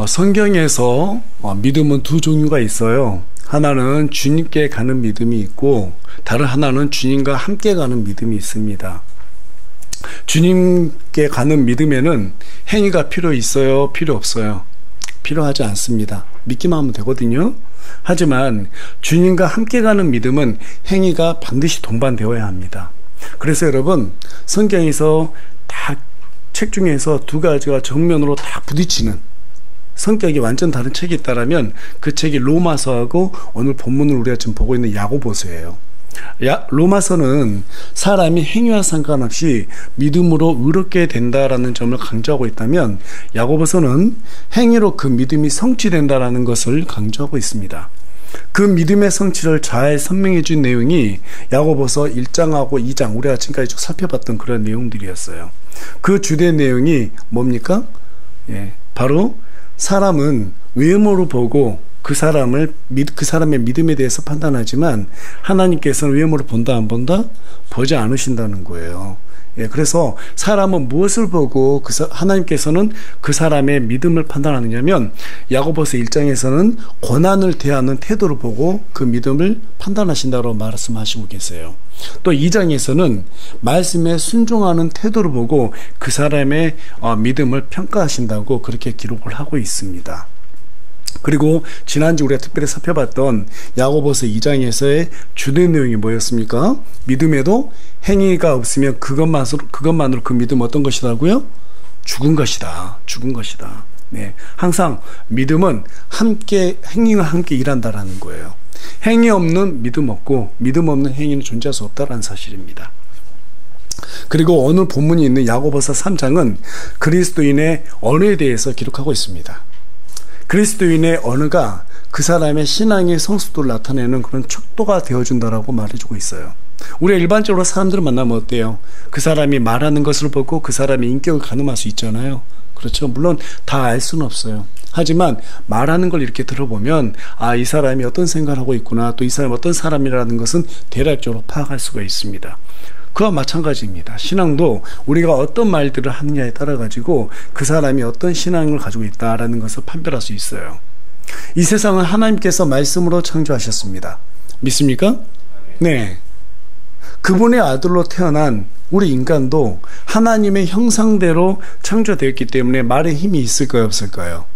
성경에서 믿음은 두 종류가 있어요. 하나는 주님께 가는 믿음이 있고 다른 하나는 주님과 함께 가는 믿음이 있습니다. 주님께 가는 믿음에는 행위가 필요 있어요? 필요 없어요? 필요하지 않습니다. 믿기만 하면 되거든요. 하지만 주님과 함께 가는 믿음은 행위가 반드시 동반되어야 합니다. 그래서 여러분, 성경에서 다 책 중에서 두 가지가 정면으로 다 부딪히는 성격이 완전 다른 책이 있다라면 그 책이 로마서하고 오늘 본문을 우리가 지금 보고 있는 야고보서예요. 로마서는 사람이 행위와 상관없이 믿음으로 의롭게 된다라는 점을 강조하고 있다면 야고보서는 행위로 그 믿음이 성취된다라는 것을 강조하고 있습니다. 그 믿음의 성취를 잘 설명해 준 내용이 야고보서 1장하고 2장, 우리가 지금까지 쭉 살펴봤던 그런 내용들이었어요. 그 주된 내용이 뭡니까? 바로 사람은 외모로 보고 그 사람의 믿음에 대해서 판단하지만 하나님께서는 외모를 본다 안 본다? 보지 않으신다는 거예요. 그래서 사람은 무엇을 보고 하나님께서는 그 사람의 믿음을 판단하느냐면 야고보서 1장에서는 고난을 대하는 태도를 보고 그 믿음을 판단하신다고 말씀하시고 계세요. 또 2장에서는 말씀에 순종하는 태도를 보고 그 사람의 믿음을 평가하신다고 그렇게 기록을 하고 있습니다. 그리고 지난주 우리가 특별히 살펴봤던 야고보서 2장에서의 주된 내용이 뭐였습니까? 믿음에도 행위가 없으면 그것만으로 그 믿음 어떤 것이라고요? 죽은 것이다. 죽은 것이다. 항상 믿음은 행위와 함께 일한다라는 거예요. 행위 없는 믿음 없고 믿음 없는 행위는 존재할 수 없다라는 사실입니다. 그리고 오늘 본문이 있는 야고보서 3장은 그리스도인의 언어에 대해서 기록하고 있습니다. 그리스도인의 언어가 그 사람의 신앙의 성숙도를 나타내는 그런 척도가 되어준다라고 말해주고 있어요. 우리가 일반적으로 사람들을 만나면 어때요? 그 사람이 말하는 것을 보고 그 사람의 인격을 가늠할 수 있잖아요. 그렇죠. 물론 다 알 수는 없어요. 하지만 말하는 걸 이렇게 들어보면 이 사람이 어떤 생각을 하고 있구나, 또 이 사람이 어떤 사람이라는 것은 대략적으로 파악할 수가 있습니다. 그와 마찬가지입니다. 신앙도 우리가 어떤 말들을 하느냐에 따라 가지고 그 사람이 어떤 신앙을 가지고 있다라는 것을 판별할 수 있어요. 이 세상은 하나님께서 말씀으로 창조하셨습니다. 믿습니까? 네. 그분의 아들로 태어난 우리 인간도 하나님의 형상대로 창조되었기 때문에 말에 힘이 있을까요, 없을까요?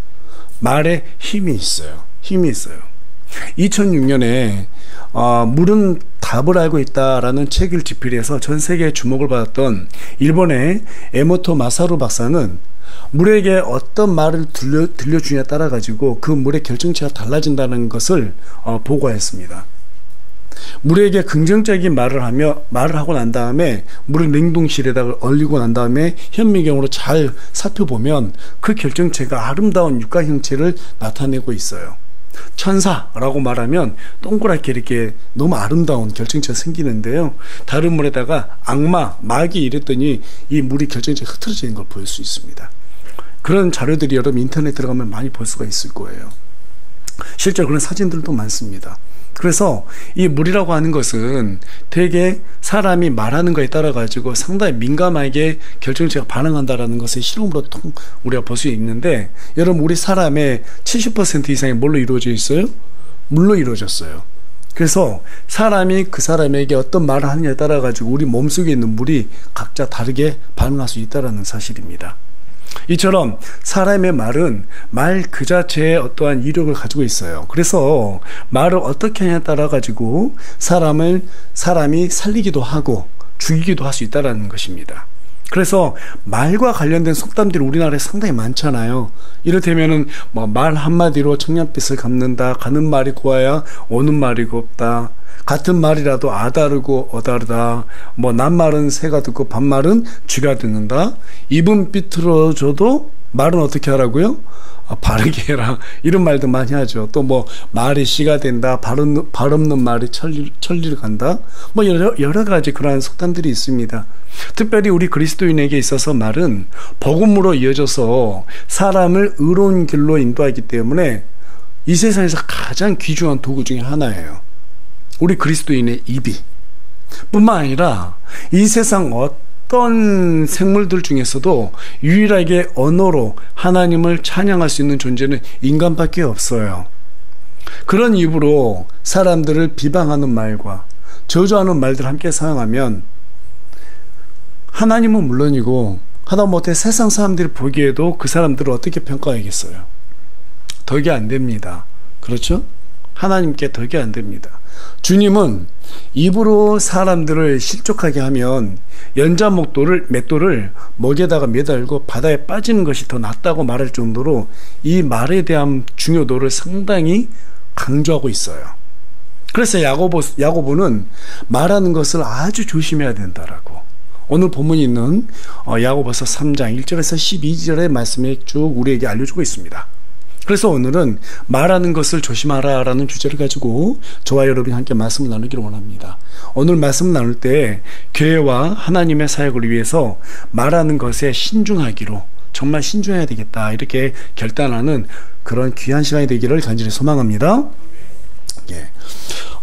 말에 힘이 있어요. 힘이 있어요. 2006년에 물은 답을 알고 있다라는 책을 집필해서 전 세계에 주목을 받았던 일본의 에모토 마사루 박사는 물에게 어떤 말을 들려주냐에 따라 가지고 그 물의 결정체가 달라진다는 것을 보고했습니다. 물에게 긍정적인 말을 하고 난 다음에 물을 냉동실에다가 얼리고 난 다음에 현미경으로 잘 살펴보면 그 결정체가 아름다운 육각 형체를 나타내고 있어요. 천사라고 말하면 동그랗게 이렇게 너무 아름다운 결정체가 생기는데요. 다른 물에다가 악마, 마귀 이랬더니 이 물이 결정체가 흐트러지는 걸 볼 수 있습니다. 그런 자료들이 여러분 인터넷 들어가면 많이 볼 수가 있을 거예요. 실제로 그런 사진들도 많습니다. 그래서 이 물이라고 하는 것은 되게 사람이 말하는 거에 따라 가지고 상당히 민감하게 결정체가 반응한다라는 것을 실험으로 우리가 볼 수 있는데, 여러분 우리 사람의 70% 이상이 뭘로 이루어져 있어요? 물로 이루어졌어요. 그래서 사람이 그 사람에게 어떤 말을 하느냐에 따라 가지고 우리 몸속에 있는 물이 각자 다르게 반응할 수 있다는 사실입니다. 이처럼 사람의 말은 말 그 자체에 어떠한 이력을 가지고 있어요. 그래서 말을 어떻게 하냐에 따라 가지고 사람이 살리기도 하고 죽이기도 할 수 있다는 것입니다. 그래서 말과 관련된 속담들이 우리나라에 상당히 많잖아요. 이를테면은 말 한마디로 청년빛을 갚는다, 가는 말이 고와야 오는 말이 곱다, 같은 말이라도 아다르고 어다르다, 낱말은 새가 듣고 반말은 쥐가 듣는다, 입은 삐뚤어져도 말은 어떻게 하라고요? 바르게 해라, 이런 말도 많이 하죠. 또 말이 씨가 된다, 발 없는 말이 천리를 간다, 여러 가지 그러한 속담들이 있습니다. 특별히 우리 그리스도인에게 있어서 말은 복음으로 이어져서 사람을 의로운 길로 인도하기 때문에 이 세상에서 가장 귀중한 도구 중에 하나예요. 우리 그리스도인의 입이 뿐만 아니라 이 세상 어떤 생물들 중에서도 유일하게 언어로 하나님을 찬양할 수 있는 존재는 인간밖에 없어요. 그런 이유로 사람들을 비방하는 말과 저주하는 말들을 함께 사용하면 하나님은 물론이고 하다못해 세상 사람들이 보기에도 그 사람들을 어떻게 평가하겠어요? 덕이 안 됩니다. 그렇죠? 하나님께 덕이 안 됩니다. 주님은 입으로 사람들을 실족하게 하면 연자 맷돌을 목에다가 매달고 바다에 빠지는 것이 더 낫다고 말할 정도로 이 말에 대한 중요도를 상당히 강조하고 있어요. 그래서 야고보는 말하는 것을 아주 조심해야 된다라고 오늘 본문이 있는 야고보서 3장 1절에서 12절의 말씀에 쭉 우리에게 알려주고 있습니다. 그래서 오늘은 말하는 것을 조심하라라는 주제를 가지고 저와 여러분이 함께 말씀을 나누기를 원합니다. 오늘 말씀 나눌 때 교회와 하나님의 사역을 위해서 말하는 것에 신중하기로 정말 신중해야 되겠다 이렇게 결단하는 그런 귀한 시간이 되기를 간절히 소망합니다. 예.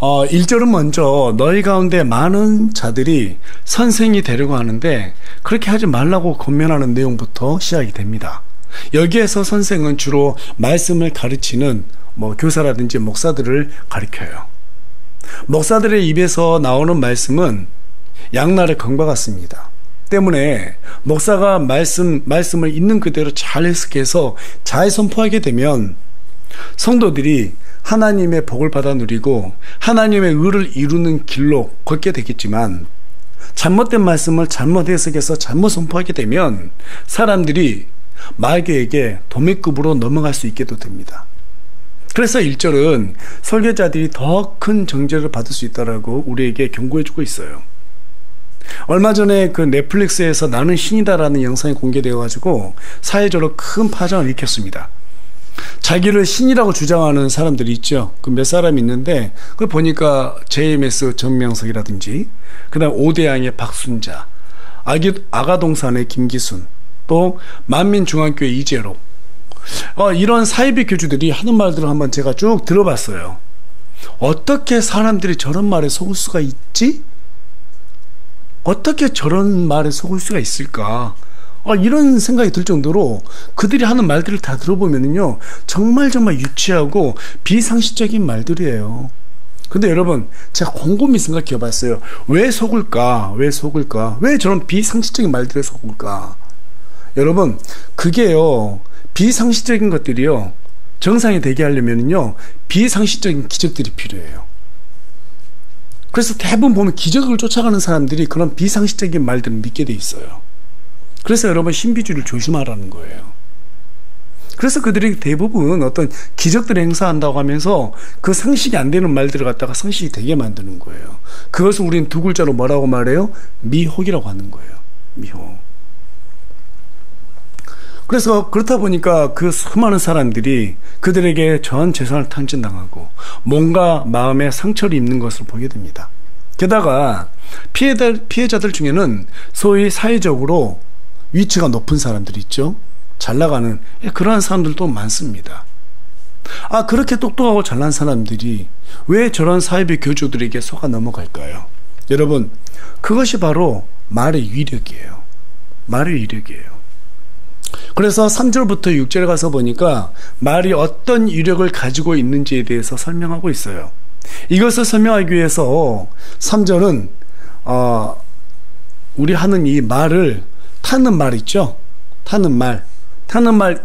1절은 먼저 너희 가운데 많은 자들이 선생이 되려고 하는데 그렇게 하지 말라고 권면하는 내용부터 시작이 됩니다. 여기에서 선생은 주로 말씀을 가르치는 교사라든지 목사들을 가리켜요. 목사들의 입에서 나오는 말씀은 양날의 검과 같습니다. 때문에 목사가 말씀을 있는 그대로 잘 해석해서 잘 선포하게 되면 성도들이 하나님의 복을 받아 누리고 하나님의 의를 이루는 길로 걷게 되겠지만 잘못된 말씀을 잘못 해석해서 잘못 선포하게 되면 사람들이 마귀에게 도매급으로 넘어갈 수 있게도 됩니다. 그래서 1절은 설교자들이 더 큰 정죄를 받을 수 있다라고 우리에게 경고해주고 있어요. 얼마 전에 그 넷플릭스에서 나는 신이다라는 영상이 공개되어가지고 사회적으로 큰 파장을 일으켰습니다. 자기를 신이라고 주장하는 사람들이 있죠. 그 몇 사람이 있는데 그걸 보니까 JMS 정명석이라든지 그다음 오대양의 박순자, 아가동산의 김기순, 또 만민중앙교회 이재록 이런 사이비 교주들이 하는 말들을 한번 제가 쭉 들어봤어요. 어떻게 사람들이 저런 말에 속을 수가 있지? 어떻게 저런 말에 속을 수가 있을까? 이런 생각이 들 정도로 그들이 하는 말들을 다 들어보면요 정말 유치하고 비상식적인 말들이에요. 근데 여러분 제가 곰곰이 생각해 봤어요. 왜 속을까? 왜 저런 비상식적인 말들에 속을까? 여러분 그게요 비상식적인 것들이요 정상이 되게 하려면요 비상식적인 기적들이 필요해요. 그래서 대부분 보면 기적을 쫓아가는 사람들이 그런 비상식적인 말들을 믿게 돼 있어요. 그래서 여러분 신비주의를 조심하라는 거예요. 그래서 그들이 대부분 어떤 기적들을 행사한다고 하면서 그 상식이 안 되는 말들을 갖다가 상식이 되게 만드는 거예요. 그것을 우리는 두 글자로 뭐라고 말해요? 미혹이라고 하는 거예요. 미혹. 그래서 그렇다 보니까 그 수많은 사람들이 그들에게 전 재산을 탕진당하고 뭔가 마음에 상처를 입는 것을 보게 됩니다. 게다가 피해자들 중에는 소위 사회적으로 위치가 높은 사람들이 있죠. 잘 나가는 그러한 사람들도 많습니다. 그렇게 똑똑하고 잘난 사람들이 왜 저런 사이비 교주들에게 속아 넘어갈까요? 여러분 그것이 바로 말의 위력이에요. 말의 위력이에요. 그래서 3절부터 6절에 가서 보니까 말이 어떤 위력을 가지고 있는지에 대해서 설명하고 있어요. 이것을 설명하기 위해서 3절은 우리 하는 이 말을 타는 말 있죠? 타는 말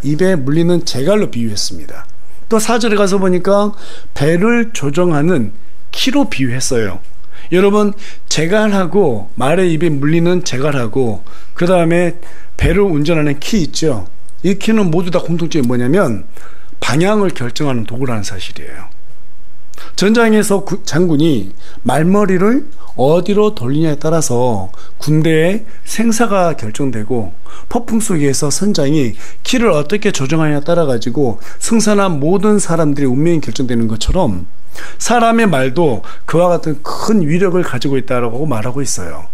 입에 물리는 재갈로 비유했습니다. 또 4절에 가서 보니까 배를 조정하는 키로 비유했어요. 여러분 재갈하고 말의 입에 물리는 재갈하고 그 다음에 배를 운전하는 키 있죠? 이 키는 모두 다 공통점이 뭐냐면 방향을 결정하는 도구라는 사실이에요. 전장에서 장군이 말머리를 어디로 돌리냐에 따라서 군대의 생사가 결정되고 폭풍 속에서 선장이 키를 어떻게 조정하냐에 따라 가지고 승선한 모든 사람들의 운명이 결정되는 것처럼 사람의 말도 그와 같은 큰 위력을 가지고 있다고 말하고 있어요.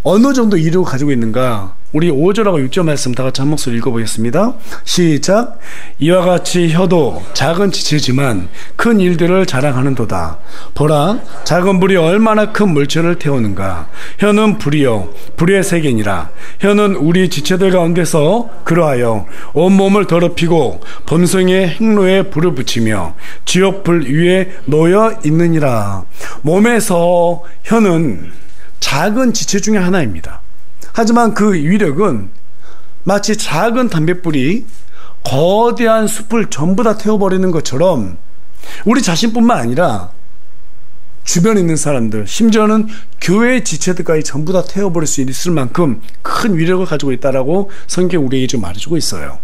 어느 정도 위력을 가지고 있는가? 우리 5절하고 6절 말씀 다 같이 한 목소리 읽어보겠습니다. 시작. 이와 같이 혀도 작은 지체지만 큰 일들을 자랑하는도다. 보라, 작은 불이 얼마나 큰 물체를 태우는가. 혀는 불이요 불의 세계니라. 혀는 우리 지체들 가운데서 그러하여 온몸을 더럽히고 범성의 행로에 불을 붙이며 지옥불 위에 놓여 있느니라. 몸에서 혀는 작은 지체 중에 하나입니다. 하지만 그 위력은 마치 작은 담뱃불이 거대한 숲을 전부 다 태워버리는 것처럼 우리 자신뿐만 아니라 주변에 있는 사람들, 심지어는 교회의 지체들까지 전부 다 태워버릴 수 있을 만큼 큰 위력을 가지고 있다라고 성경 우리에게 좀 말해주고 있어요.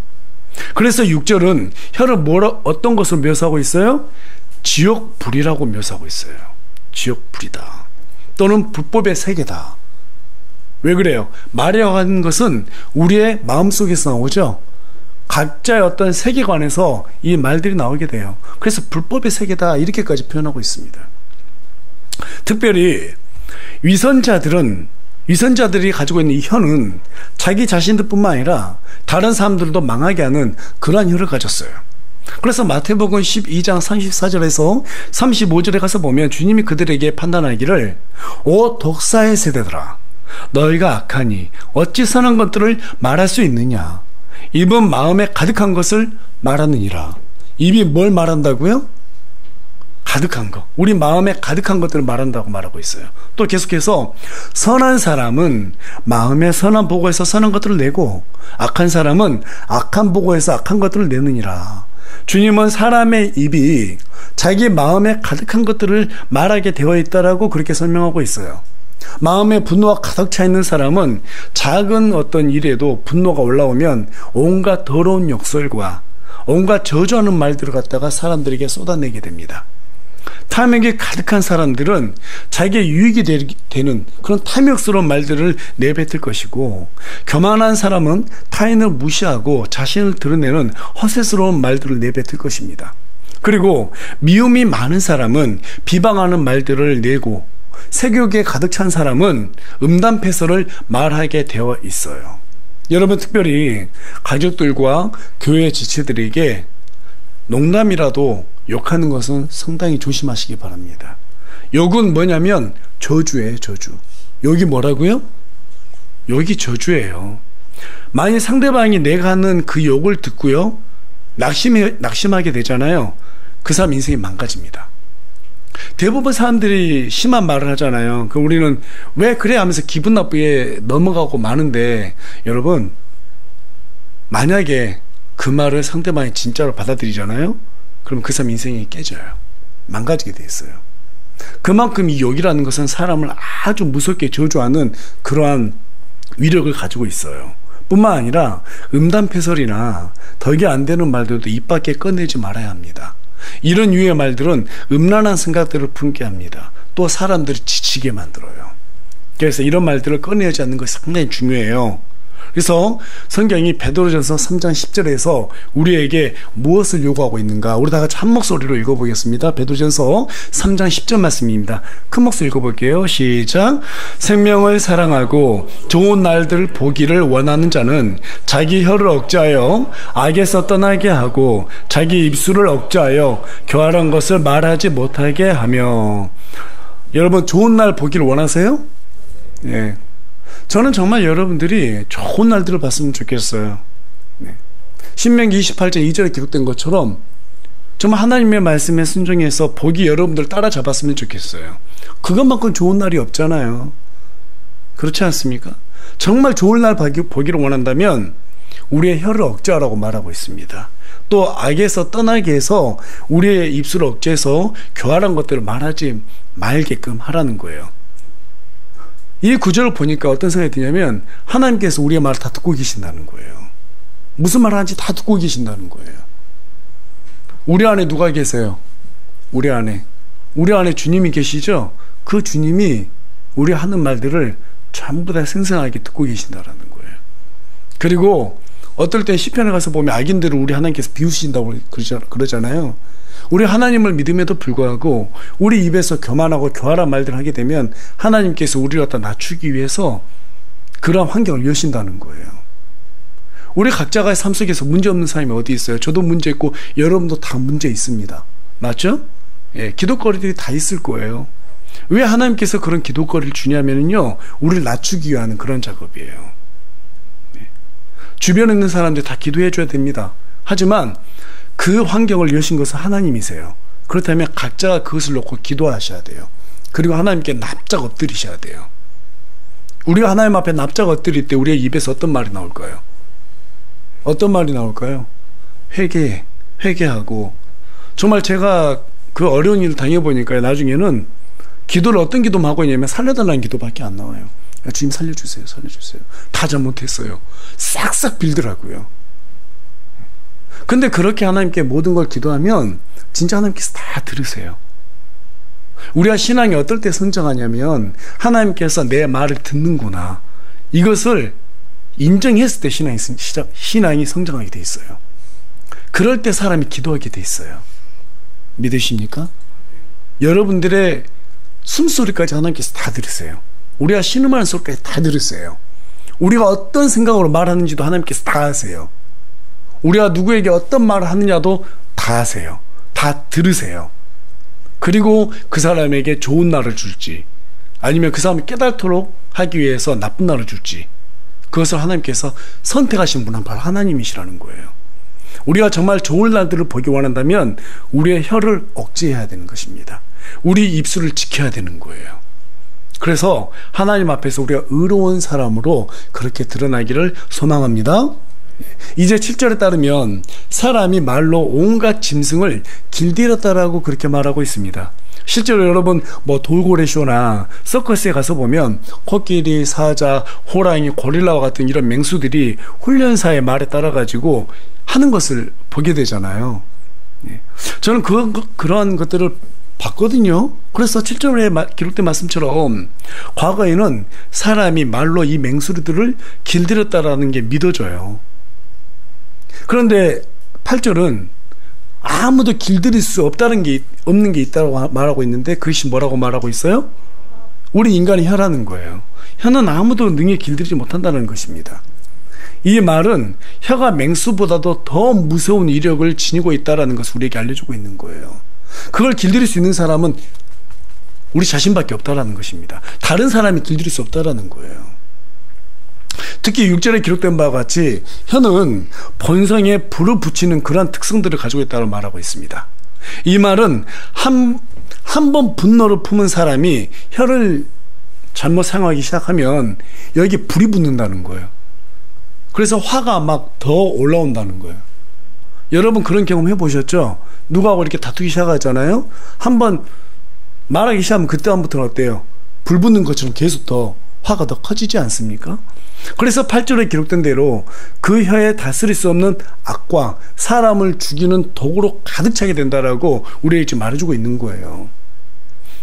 그래서 6절은 혀를 어떤 것으로 묘사하고 있어요? 지옥불이라고 묘사하고 있어요. 지옥불이다. 또는 불법의 세계다. 왜 그래요? 말이라고 하는 것은 우리의 마음속에서 나오죠. 각자의 어떤 세계관에서 이 말들이 나오게 돼요. 그래서 불법의 세계다 이렇게까지 표현하고 있습니다. 특별히 위선자들이 가지고 있는 이 혀는 자기 자신들뿐만 아니라 다른 사람들도 망하게 하는 그러한 혀를 가졌어요. 그래서 마태복음 12장 34절에서 35절에 가서 보면 주님이 그들에게 판단하기를 오 독사의 세대들아, 너희가 악하니 어찌 선한 것들을 말할 수 있느냐. 입은 마음에 가득한 것을 말하느니라. 입이 뭘 말한다고요? 가득한 것. 우리 마음에 가득한 것들을 말한다고 말하고 있어요. 또 계속해서 선한 사람은 마음에 선한 보고에서 선한 것들을 내고 악한 사람은 악한 보고에서 악한 것들을 내느니라. 주님은 사람의 입이 자기 마음에 가득한 것들을 말하게 되어 있다라고 그렇게 설명하고 있어요. 마음에 분노가 가득 차 있는 사람은 작은 어떤 일에도 분노가 올라오면 온갖 더러운 욕설과 온갖 저주하는 말들을 갖다가 사람들에게 쏟아내게 됩니다. 탐욕이 가득한 사람들은 자기의 유익이 되는 그런 탐욕스러운 말들을 내뱉을 것이고, 교만한 사람은 타인을 무시하고 자신을 드러내는 허세스러운 말들을 내뱉을 것입니다. 그리고 미움이 많은 사람은 비방하는 말들을 내고, 색욕에 가득 찬 사람은 음담패설을 말하게 되어 있어요. 여러분, 특별히 가족들과 교회 지체들에게 농담이라도 욕하는 것은 상당히 조심하시기 바랍니다. 욕은 뭐냐면 저주예요, 저주. 욕이 뭐라고요? 욕이 저주예요. 만약 상대방이 내가 하는 그 욕을 듣고요, 낙심하게 되잖아요. 그 사람 인생이 망가집니다. 대부분 사람들이 심한 말을 하잖아요. 그 우리는 왜 그래 하면서 기분 나쁘게 넘어가고 마는데, 여러분, 만약에 그 말을 상대방이 진짜로 받아들이잖아요. 그럼 그 사람 인생이 깨져요. 망가지게 돼 있어요. 그만큼 이 욕이라는 것은 사람을 아주 무섭게 저주하는 그러한 위력을 가지고 있어요. 뿐만 아니라 음담패설이나 덕이 안 되는 말들도 입 밖에 꺼내지 말아야 합니다. 이런 유의 말들은 음란한 생각들을 품게 합니다. 또 사람들을 지치게 만들어요. 그래서 이런 말들을 꺼내지 않는 것이 상당히 중요해요. 그래서 성경이 베드로전서 3장 10절에서 우리에게 무엇을 요구하고 있는가, 우리 다 같이 한 목소리로 읽어보겠습니다. 베드로전서 3장 10절 말씀입니다. 큰 목소리 읽어볼게요. 시작. 생명을 사랑하고 좋은 날들 보기를 원하는 자는 자기 혀를 억제하여 악에서 떠나게 하고 자기 입술을 억제하여 교활한 것을 말하지 못하게 하며. 여러분, 좋은 날 보기를 원하세요? 예. 저는 정말 여러분들이 좋은 날들을 봤으면 좋겠어요. 네. 신명기 28장 2절에 기록된 것처럼 정말 하나님의 말씀에 순종해서 복이 여러분들 따라잡았으면 좋겠어요. 그것만큼 좋은 날이 없잖아요. 그렇지 않습니까? 정말 좋은 날 보기를 원한다면 우리의 혀를 억제하라고 말하고 있습니다. 또 악에서 떠나게 해서 우리의 입술을 억제해서 교활한 것들을 말하지 말게끔 하라는 거예요. 이 구절을 보니까 어떤 생각이 드냐면 하나님께서 우리의 말을 다 듣고 계신다는 거예요. 무슨 말을 하는지 다 듣고 계신다는 거예요. 우리 안에 누가 계세요? 우리 안에 주님이 계시죠? 그 주님이 우리 하는 말들을 전부 다 생생하게 듣고 계신다라는 거예요. 그리고 어떨 때 시편에 가서 보면 악인들을 우리 하나님께서 비우신다고 그러잖아요. 우리 하나님을 믿음에도 불구하고 우리 입에서 교만하고 교활한 말들을 하게 되면 하나님께서 우리를 갖다 낮추기 위해서 그러한 환경을 여신다는 거예요. 우리 각자가 삶 속에서 문제 없는 사람이 어디 있어요? 저도 문제 있고 여러분도 다 문제 있습니다. 맞죠? 예, 기도거리들이 다 있을 거예요. 왜 하나님께서 그런 기도거리를 주냐면요, 우리를 낮추기 위한 그런 작업이에요. 예. 주변에 있는 사람들 다 기도해 줘야 됩니다. 하지만 그 환경을 여신 것은 하나님이세요. 그렇다면 각자가 그것을 놓고 기도하셔야 돼요. 그리고 하나님께 납작 엎드리셔야 돼요. 우리가 하나님 앞에 납작 엎드릴 때 우리의 입에서 어떤 말이 나올까요? 어떤 말이 나올까요? 회개하고. 정말 제가 그 어려운 일을 당해보니까 나중에는 기도를 어떤 기도만 하고 있냐면 살려달라는 기도밖에 안 나와요. 주님 살려주세요, 살려주세요. 다 잘못했어요. 싹싹 빌더라고요. 근데 그렇게 하나님께 모든 걸 기도하면 진짜 하나님께서 다 들으세요. 우리가 신앙이 어떨 때 성장하냐면 하나님께서 내 말을 듣는구나, 이것을 인정했을 때 신앙이 성장하게 돼 있어요. 그럴 때 사람이 기도하게 돼 있어요. 믿으십니까? 여러분들의 숨소리까지 하나님께서 다 들으세요. 우리가 신음하는 소리까지 다 들으세요. 우리가 어떤 생각으로 말하는지도 하나님께서 다 아세요. 우리가 누구에게 어떤 말을 하느냐도 다 아세요. 다 들으세요. 그리고 그 사람에게 좋은 날을 줄지, 아니면 그 사람이 깨닫도록 하기 위해서 나쁜 날을 줄지, 그것을 하나님께서 선택하신 분은 바로 하나님이시라는 거예요. 우리가 정말 좋은 날들을 보기 원한다면 우리의 혀를 억제해야 되는 것입니다. 우리 입술을 지켜야 되는 거예요. 그래서 하나님 앞에서 우리가 의로운 사람으로 그렇게 드러나기를 소망합니다. 이제 7절에 따르면 사람이 말로 온갖 짐승을 길들였다라고 그렇게 말하고 있습니다. 실제로 여러분 돌고래쇼나 서커스에 가서 보면 코끼리, 사자, 호랑이, 고릴라와 같은 이런 맹수들이 훈련사의 말에 따라 가지고 하는 것을 보게 되잖아요. 저는 그러한 것들을 봤거든요. 그래서 7절에 기록된 말씀처럼 과거에는 사람이 말로 이 맹수들을 길들였다라는 게 믿어져요. 그런데 8절은 아무도 길들일 수 없는 게 있다고 말하고 있는데, 그것이 뭐라고 말하고 있어요? 우리 인간의 혀라는 거예요. 혀는 아무도 능히 길들이지 못한다는 것입니다. 이 말은 혀가 맹수보다도 더 무서운 이력을 지니고 있다는 것을 우리에게 알려주고 있는 거예요. 그걸 길들일 수 있는 사람은 우리 자신밖에 없다는 것입니다. 다른 사람이 길들일 수 없다는 거예요. 특히 6절에 기록된 바와 같이 혀는 본성에 불을 붙이는 그러한 특성들을 가지고 있다고 말하고 있습니다. 이 말은 한 번 분노를 품은 사람이 혀를 잘못 사용하기 시작하면 여기 불이 붙는다는 거예요. 그래서 화가 막 더 올라온다는 거예요. 여러분 그런 경험 해보셨죠? 누구하고 이렇게 다투기 시작하잖아요? 한번 말하기 시작하면 그때부터는 어때요? 불 붙는 것처럼 계속 더 화가 더 커지지 않습니까? 그래서 8절에 기록된 대로 그 혀에 다스릴 수 없는 악과 사람을 죽이는 독으로 가득 차게 된다라고 우리에게 지금 말해주고 있는 거예요.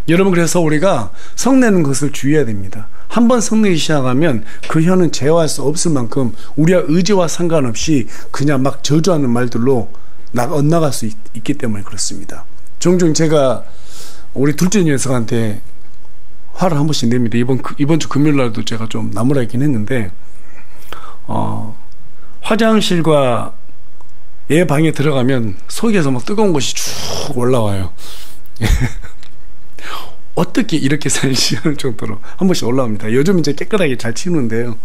여러분, 그래서 우리가 성내는 것을 주의해야 됩니다. 한번 성내기 시작하면 그 혀는 제어할 수 없을 만큼 우리가 의지와 상관없이 그냥 막 저주하는 말들로 엇나갈 수 있기 때문에 그렇습니다. 종종 제가 우리 둘째 녀석한테 화를 한 번씩 냅니다. 이번 주 금요일 날도 제가 좀 나무라긴 했는데, 화장실과 얘 방에 들어가면 속에서 막 뜨거운 것이 쭉 올라와요. 어떻게 이렇게 살지 하는 정도로 한 번씩 올라옵니다. 요즘 이제 깨끗하게 잘 치우는데요.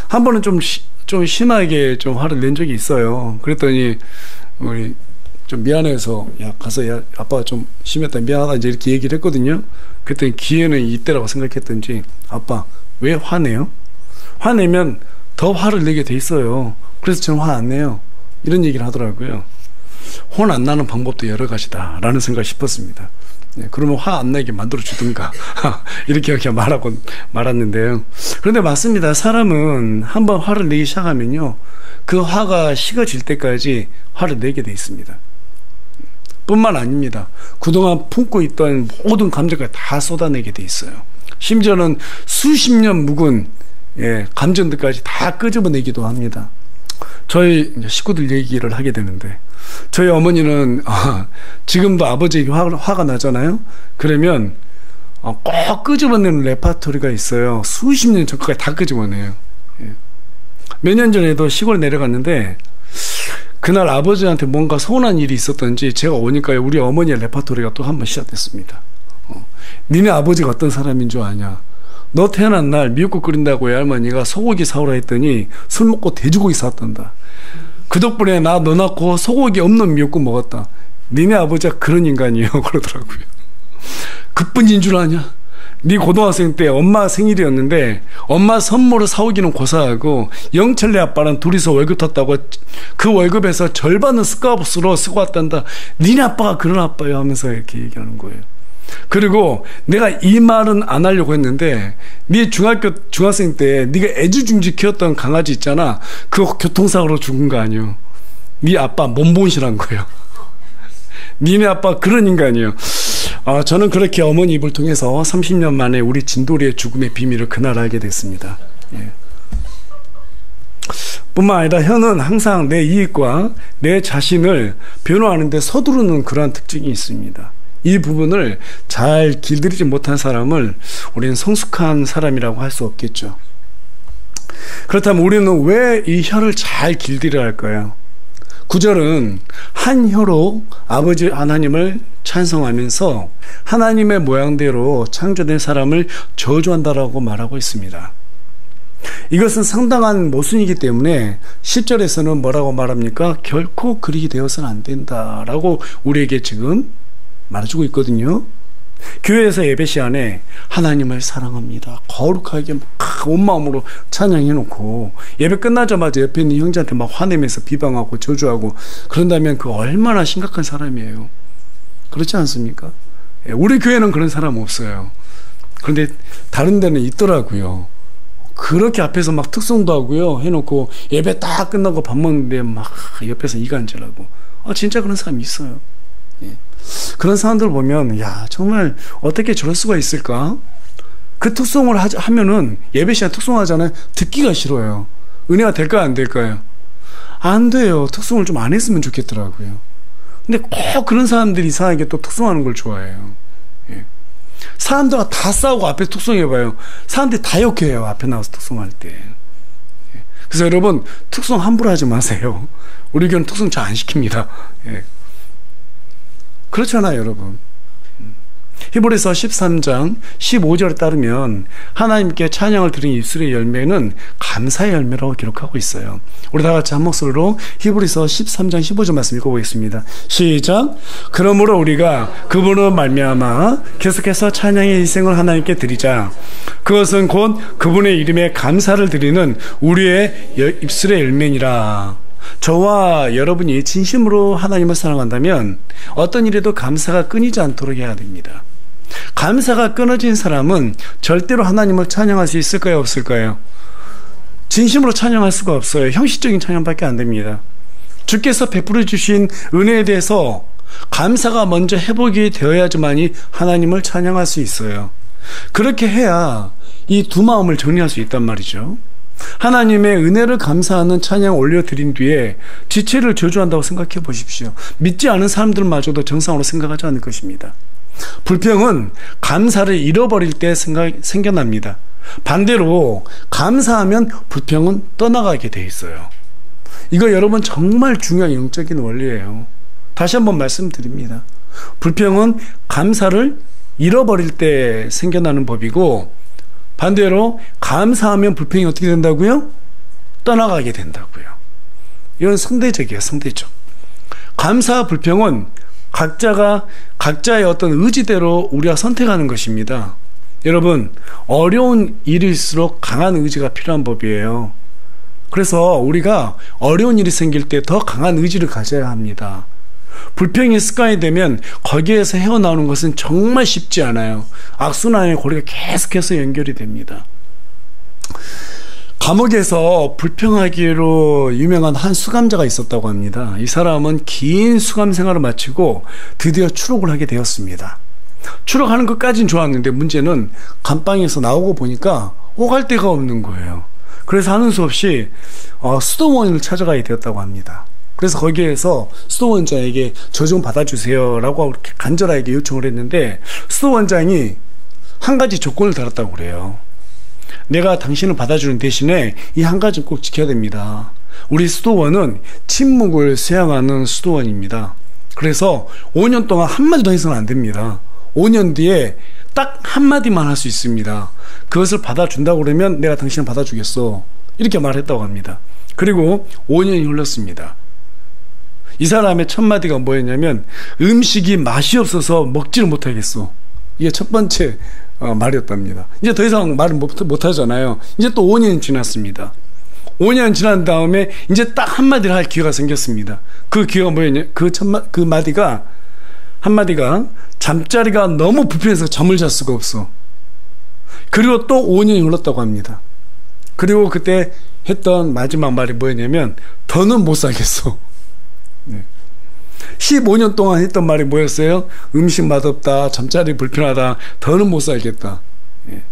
한 번은 좀 심하게 좀 화를 낸 적이 있어요. 그랬더니 우리 좀 미안해서 가서 아빠가 좀 심했다, 미안하다, 이제 이렇게 얘기를 했거든요. 그랬더니 기회는 이때라고 생각했던지, 아빠 왜 화내요? 화내면 더 화를 내게 돼 있어요. 그래서 저는 화 안 내요. 이런 얘기를 하더라고요. 혼 안 나는 방법도 여러 가지다 라는 생각을 싶었습니다. 그러면 화 안 나게 만들어 주든가 이렇게 말았는데요. 그런데 맞습니다. 사람은 한번 화를 내기 시작하면요, 그 화가 식어질 때까지 화를 내게 돼 있습니다. 뿐만 아닙니다. 그동안 품고 있던 모든 감정을 다 쏟아내게 돼 있어요. 심지어는 수십 년 묵은 감정들까지 다 끄집어내기도 합니다. 저희 식구들 얘기를 하게 되는데, 저희 어머니는 지금도 아버지에게 화가 나잖아요. 그러면 꼭 끄집어내는 레파토리가 있어요. 수십 년 전까지 다 끄집어내요. 예. 몇 년 전에도 시골에 내려갔는데 그날 아버지한테 뭔가 서운한 일이 있었던지 제가 오니까 우리 어머니의 레파토리가 또 한 번 시작됐습니다. 니네 아버지가 어떤 사람인 줄 아냐? 너 태어난 날 미역국 끓인다고 할머니가 소고기 사오라 했더니 술 먹고 돼지고기 사왔단다. 그 덕분에 나 너 낳고 소고기 없는 미역국 먹었다. 니네 아버지가 그런 인간이에요. 그러더라고요. 그뿐인 줄 아냐? 네 고등학생 때 엄마 생일이었는데 엄마 선물을 사오기는 고사하고 영철네 아빠랑 둘이서 월급 탔다고 그 월급에서 절반은 스카우스로 쓰고 왔단다. 니네 아빠가 그런 아빠요 하면서 이렇게 얘기하는 거예요. 그리고 내가 이 말은 안 하려고 했는데 네 중학생 때 네가 애지중지 키웠던 강아지 있잖아. 그거 교통사고로 죽은 거 아니에요. 네 아빠 몸보신한 거예요. 니네 아빠 그런 인간이에요. 저는 그렇게 어머니 입을 통해서 30년 만에 우리 진돌이의 죽음의 비밀을 그날 알게 됐습니다. 예. 뿐만 아니라 현은 항상 내 이익과 내 자신을 변호하는 데 서두르는 그러한 특징이 있습니다. 이 부분을 잘 길들이지 못한 사람을 우리는 성숙한 사람이라고 할 수 없겠죠. 그렇다면 우리는 왜 이 혀를 잘 길들여야 할까요? 9절은 한 혀로 아버지 하나님을 찬송하면서 하나님의 모양대로 창조된 사람을 저주한다라고 말하고 있습니다. 이것은 상당한 모순이기 때문에 10절에서는 뭐라고 말합니까? 결코 그리 되어서는 안 된다라고 우리에게 지금 말해주고 있거든요. 교회에서 예배 시간에 하나님을 사랑합니다. 거룩하게 온 마음으로 찬양해놓고 예배 끝나자마자 옆에 있는 형제한테 막 화내면서 비방하고 저주하고 그런다면 그 얼마나 심각한 사람이에요. 그렇지 않습니까? 우리 교회는 그런 사람 없어요. 그런데 다른 데는 있더라고요. 그렇게 앞에서 막 특송도 하고요 해놓고 예배 딱 끝나고 밥 먹는데 막 옆에서 이간질하고 진짜 그런 사람이 있어요. 예. 그런 사람들 보면 야 정말 어떻게 저럴 수가 있을까? 그 특송을 하면은 예배 시간 특송하잖아요. 듣기가 싫어요. 은혜가 될까요 안 될까요? 안 돼요. 특송을 좀 안 했으면 좋겠더라고요. 근데 꼭 그런 사람들이 이상하게 또 특송하는 걸 좋아해요. 예. 사람들과 다 싸우고 앞에 특송해봐요. 사람들이 다 욕해요. 앞에 나와서 특송할 때. 예. 그래서 여러분 특송 함부로 하지 마세요. 우리 교회는 특송 잘 안 시킵니다. 예. 그렇잖아요 여러분. 히브리서 13장 15절에 따르면 하나님께 찬양을 드린 입술의 열매는 감사의 열매라고 기록하고 있어요. 우리 다 같이 한 목소리로 히브리서 13장 15절 말씀 읽어보겠습니다. 시작. 그러므로 우리가 그분으로 말미암아 계속해서 찬양의 희생을 하나님께 드리자. 그것은 곧 그분의 이름에 감사를 드리는 우리의 입술의 열매니라. 저와 여러분이 진심으로 하나님을 사랑한다면 어떤 일에도 감사가 끊이지 않도록 해야 됩니다. 감사가 끊어진 사람은 절대로 하나님을 찬양할 수 있을까요 없을까요? 진심으로 찬양할 수가 없어요. 형식적인 찬양밖에 안 됩니다. 주께서 베풀어 주신 은혜에 대해서 감사가 먼저 회복이 되어야지만이 하나님을 찬양할 수 있어요. 그렇게 해야 이 두 마음을 정리할 수 있단 말이죠. 하나님의 은혜를 감사하는 찬양 올려드린 뒤에 지체를 저주한다고 생각해 보십시오. 믿지 않은 사람들마저도 정상으로 생각하지 않을 것입니다. 불평은 감사를 잃어버릴 때 생겨납니다. 반대로 감사하면 불평은 떠나가게 돼 있어요. 이거 여러분 정말 중요한 영적인 원리예요. 다시 한번 말씀드립니다. 불평은 감사를 잃어버릴 때 생겨나는 법이고 반대로 감사하면 불평이 어떻게 된다고요? 떠나가게 된다고요. 이건 상대적이에요. 상대적. 감사와 불평은 각자의 어떤 의지대로 우리가 선택하는 것입니다. 여러분 어려운 일일수록 강한 의지가 필요한 법이에요. 그래서 우리가 어려운 일이 생길 때 더 강한 의지를 가져야 합니다. 불평이 습관이 되면 거기에서 헤어나오는 것은 정말 쉽지 않아요. 악순환의 고리가 계속해서 연결이 됩니다. 감옥에서 불평하기로 유명한 한 수감자가 있었다고 합니다. 이 사람은 긴 수감 생활을 마치고 드디어 추록을 하게 되었습니다. 추록하는 것까지는 좋았는데 문제는 감방에서 나오고 보니까 오갈 데가 없는 거예요. 그래서 하는 수 없이 수도원을 찾아가야 되었다고 합니다. 그래서 거기에서 수도원장에게 저 좀 받아주세요 라고 그렇게 간절하게 요청을 했는데 수도원장이 한 가지 조건을 달았다고 그래요. 내가 당신을 받아주는 대신에 이 한 가지는 꼭 지켜야 됩니다. 우리 수도원은 침묵을 수양하는 수도원입니다. 그래서 5년 동안 한마디도 해서는 안 됩니다. 5년 뒤에 딱 한마디만 할 수 있습니다. 그것을 받아준다고 그러면 내가 당신을 받아주겠어, 이렇게 말했다고 합니다. 그리고 5년이 흘렀습니다. 이 사람의 첫 마디가 뭐였냐면, 음식이 맛이 없어서 먹지를 못하겠어. 이게 첫 번째 말이었답니다. 이제 더 이상 말을 못 하잖아요. 이제 또 5년이 지났습니다. 5년 지난 다음에 이제 딱 한마디를 할 기회가 생겼습니다. 그 기회가 뭐였냐? 그 마디가, 한마디가, 잠자리가 너무 불편해서 잠을 잘 수가 없어. 그리고 또 5년이 흘렀다고 합니다. 그리고 그때 했던 마지막 말이 뭐였냐면, 더는 못 살겠어. 네. 15년 동안 했던 말이 뭐였어요? 음식 맛없다, 잠자리 불편하다, 더는 못 살겠다. 예.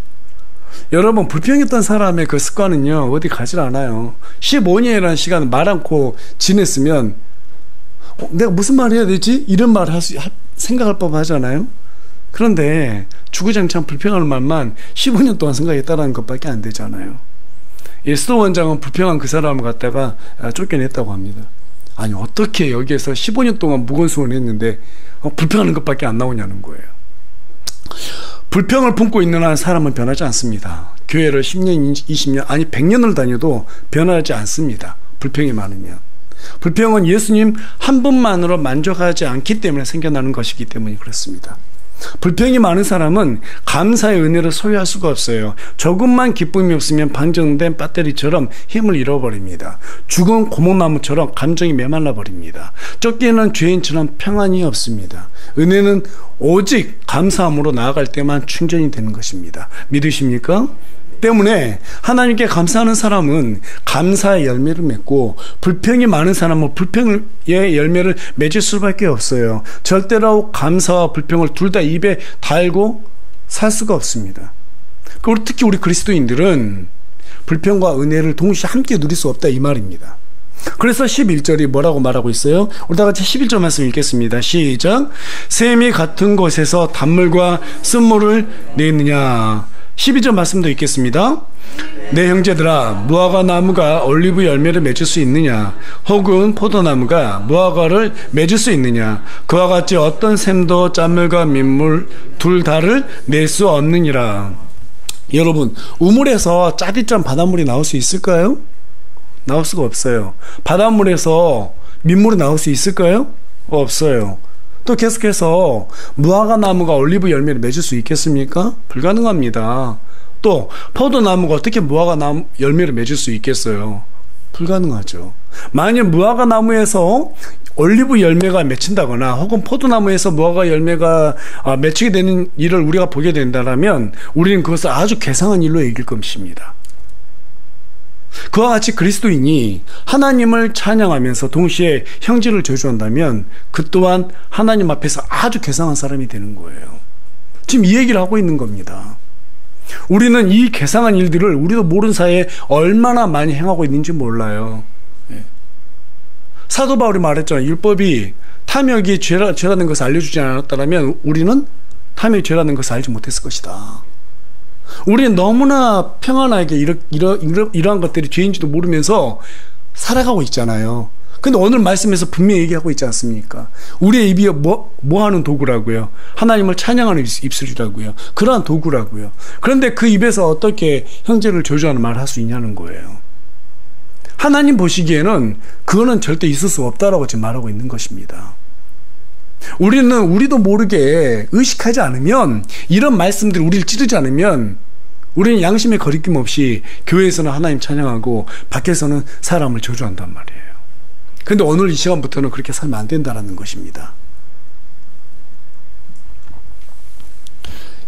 여러분, 불평했던 사람의 그 습관은요, 어디 가질 않아요. 15년이라는 시간을 말 않고 지냈으면, 내가 무슨 말 해야 되지? 이런 말을 생각할 법 하잖아요. 그런데 주구장창 불평하는 말만 15년 동안 생각했다는 것밖에 안 되잖아요. 예, 수도원장은 불평한 그 사람을 갖다가 쫓겨냈다고 합니다. 아니, 어떻게 여기에서 15년 동안 무건수원을 했는데 불평하는 것밖에 안 나오냐는 거예요. 불평을 품고 있는 한 사람은 변하지 않습니다. 교회를 10년, 20년, 아니 100년을 다녀도 변하지 않습니다. 불평이 많으면. 불평은 예수님 한 분만으로 만족하지 않기 때문에 생겨나는 것이기 때문에 그렇습니다. 불평이 많은 사람은 감사의 은혜를 소유할 수가 없어요. 조금만 기쁨이 없으면 방전된 배터리처럼 힘을 잃어버립니다. 죽은 고목나무처럼 감정이 메말라 버립니다. 쫓기는 죄인처럼 평안이 없습니다. 은혜는 오직 감사함으로 나아갈 때만 충전이 되는 것입니다. 믿으십니까? 때문에 하나님께 감사하는 사람은 감사의 열매를 맺고, 불평이 많은 사람은 불평의 열매를 맺을 수밖에 없어요. 절대로 감사와 불평을 둘 다 입에 달고 살 수가 없습니다. 그리고 특히 우리 그리스도인들은 불평과 은혜를 동시에 함께 누릴 수 없다, 이 말입니다. 그래서 11절이 뭐라고 말하고 있어요? 우리 다 같이 11절 말씀 읽겠습니다. 시작. 샘이 같은 곳에서 단물과 쓴물을 내느냐. 12절 말씀도 읽겠습니다. 내 형제들아, 무화과 나무가 올리브 열매를 맺을 수 있느냐? 혹은 포도나무가 무화과를 맺을 수 있느냐? 그와 같이 어떤 샘도 짠물과 민물 둘 다를 낼 수 없느니라. 여러분, 우물에서 짜릿짠 바닷물이 나올 수 있을까요? 나올 수가 없어요. 바닷물에서 민물이 나올 수 있을까요? 없어요. 또 계속해서 무화과 나무가 올리브 열매를 맺을 수 있겠습니까? 불가능합니다. 또 포도나무가 어떻게 무화과 열매를 맺을 수 있겠어요? 불가능하죠. 만약 무화과 나무에서 올리브 열매가 맺힌다거나 혹은 포도나무에서 무화과 열매가 맺히게 되는 일을 우리가 보게 된다면 우리는 그것을 아주 괴상한 일로 여길 것입니다. 그와 같이 그리스도인이 하나님을 찬양하면서 동시에 형제를 저주한다면 그 또한 하나님 앞에서 아주 괴상한 사람이 되는 거예요. 지금 이 얘기를 하고 있는 겁니다. 우리는 이 괴상한 일들을 우리도 모르는 사이에 얼마나 많이 행하고 있는지 몰라요. 사도 바울이 말했잖아요. 율법이 탐욕이 죄라는 것을 알려주지 않았다면 우리는 탐욕이 죄라는 것을 알지 못했을 것이다. 우리는 너무나 평안하게 이러한 것들이 죄인지도 모르면서 살아가고 있잖아요. 근데 오늘 말씀에서 분명히 얘기하고 있지 않습니까? 우리의 입이 뭐 하는 도구라고요? 하나님을 찬양하는 입술이라고요. 그러한 도구라고요. 그런데 그 입에서 어떻게 형제를 저주하는 말을 할 수 있냐는 거예요. 하나님 보시기에는 그거는 절대 있을 수 없다라고 지금 말하고 있는 것입니다. 우리도 모르게 의식하지 않으면, 이런 말씀들이 우리를 찌르지 않으면 우리는 양심의 거리낌 없이 교회에서는 하나님 찬양하고 밖에서는 사람을 저주한단 말이에요. 그런데 오늘 이 시간부터는 그렇게 살면 안 된다는 것입니다.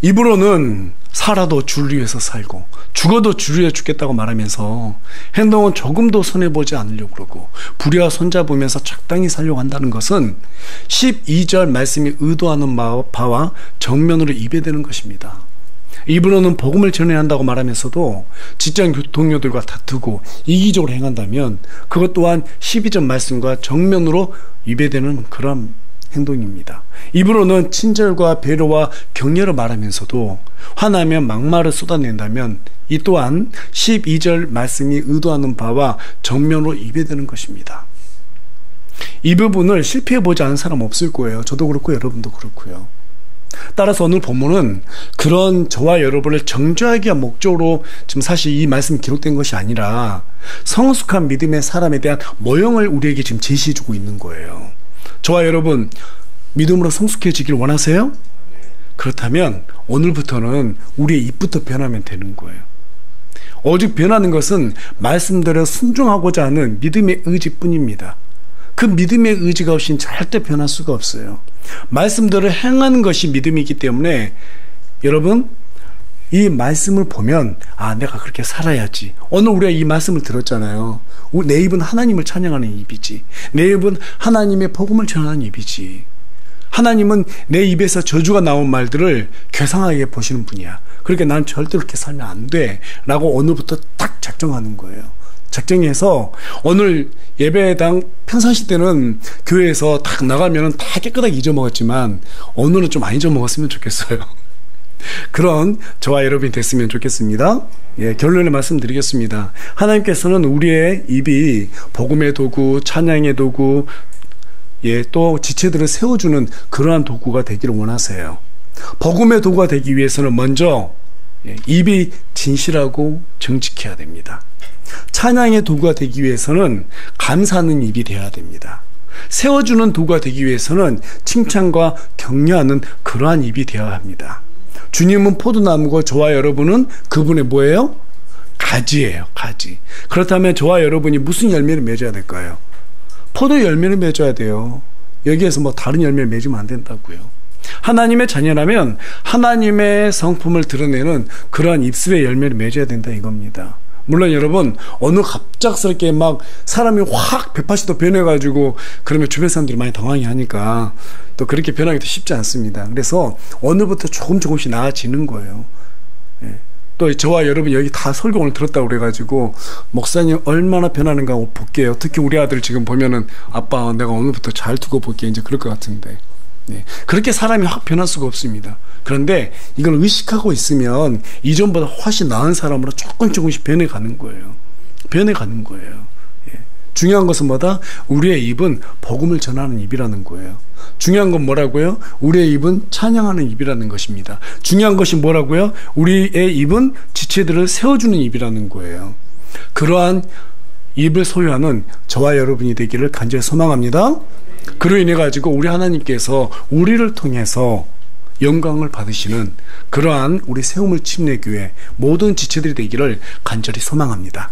입으로는 살아도 주를 위해서 살고 죽어도 주를 위해 죽겠다고 말하면서 행동은 조금도 손해보지 않으려고 그러고 불의와 손잡으면서 적당히 살려고 한다는 것은 12절 말씀이 의도하는 바와 정면으로 이배되는 것입니다. 입으로는 복음을 전해야 한다고 말하면서도 직장 동료들과 다투고 이기적으로 행한다면 그것 또한 12절 말씀과 정면으로 이배되는 그런 행동입니다. 입으로는 친절과 배려와 격려를 말하면서도 화나면 막말을 쏟아낸다면 이 또한 12절 말씀이 의도하는 바와 정면으로 이배되는 것입니다. 이 부분을 실패해보지 않은 사람 없을 거예요. 저도 그렇고 여러분도 그렇고요. 따라서 오늘 본문은 그런 저와 여러분을 정죄하기 위한 목적으로 지금 사실 이 말씀이 기록된 것이 아니라 성숙한 믿음의 사람에 대한 모형을 우리에게 지금 제시해주고 있는 거예요. 저와 여러분 믿음으로 성숙해지길 원하세요? 그렇다면 오늘부터는 우리의 입부터 변하면 되는 거예요. 오직 변하는 것은 말씀대로 순종하고자 하는 믿음의 의지뿐입니다. 그 믿음의 의지가 없이는 절대 변할 수가 없어요. 말씀대로 행하는 것이 믿음이기 때문에 여러분 이 말씀을 보면 내가 그렇게 살아야지. 오늘 우리가 이 말씀을 들었잖아요. 내 입은 하나님을 찬양하는 입이지. 내 입은 하나님의 복음을 전하는 입이지. 하나님은 내 입에서 저주가 나온 말들을 괴상하게 보시는 분이야. 그러니까 난 절대로 그렇게 살면 안 돼 라고 오늘부터 딱 작정하는 거예요. 작정해서 오늘 예배당 평상시 때는 교회에서 딱 나가면 다 깨끗하게 잊어먹었지만 오늘은 좀 안 잊어먹었으면 좋겠어요. 그런 저와 여러분이 됐으면 좋겠습니다. 결론을 말씀드리겠습니다. 하나님께서는 우리의 입이 복음의 도구, 찬양의 도구, 또 지체들을 세워주는 그러한 도구가 되기를 원하세요. 복음의 도구가 되기 위해서는 먼저 입이 진실하고 정직해야 됩니다. 찬양의 도구가 되기 위해서는 감사하는 입이 되어야 됩니다. 세워주는 도구가 되기 위해서는 칭찬과 격려하는 그러한 입이 되어야 합니다. 주님은 포도나무고 저와 여러분은 그분의 뭐예요? 가지예요. 가지. 그렇다면 저와 여러분이 무슨 열매를 맺어야 될까요? 포도 열매를 맺어야 돼요. 여기에서 뭐 다른 열매를 맺으면 안 된다고요. 하나님의 자녀라면 하나님의 성품을 드러내는 그러한 입술의 열매를 맺어야 된다 이겁니다. 물론 여러분 어느 갑작스럽게 막 사람이 확 180도 변해가지고 그러면 주변 사람들이 많이 당황해 하니까 또 그렇게 변하기도 쉽지 않습니다. 그래서 오늘부터 조금씩 나아지는 거예요. 또 저와 여러분 여기 다 설교 오늘 들었다고 그래가지고 목사님 얼마나 변하는가 볼게요. 특히 우리 아들 지금 보면은 아빠 내가 오늘부터 잘 두고 볼게 이제 그럴 것 같은데 그렇게 사람이 확 변할 수가 없습니다. 그런데 이걸 의식하고 있으면 이전보다 훨씬 나은 사람으로 조금씩 변해가는 거예요. 변해가는 거예요. 중요한 것은 뭐다? 우리의 입은 복음을 전하는 입이라는 거예요. 중요한 건 뭐라고요? 우리의 입은 찬양하는 입이라는 것입니다. 중요한 것이 뭐라고요? 우리의 입은 지체들을 세워주는 입이라는 거예요. 그러한 입을 소유하는 저와 여러분이 되기를 간절히 소망합니다. 그로 인해 가지고 우리 하나님께서 우리를 통해서 영광을 받으시는 그러한 우리 세움을 침례교회 모든 지체들이 되기를 간절히 소망합니다.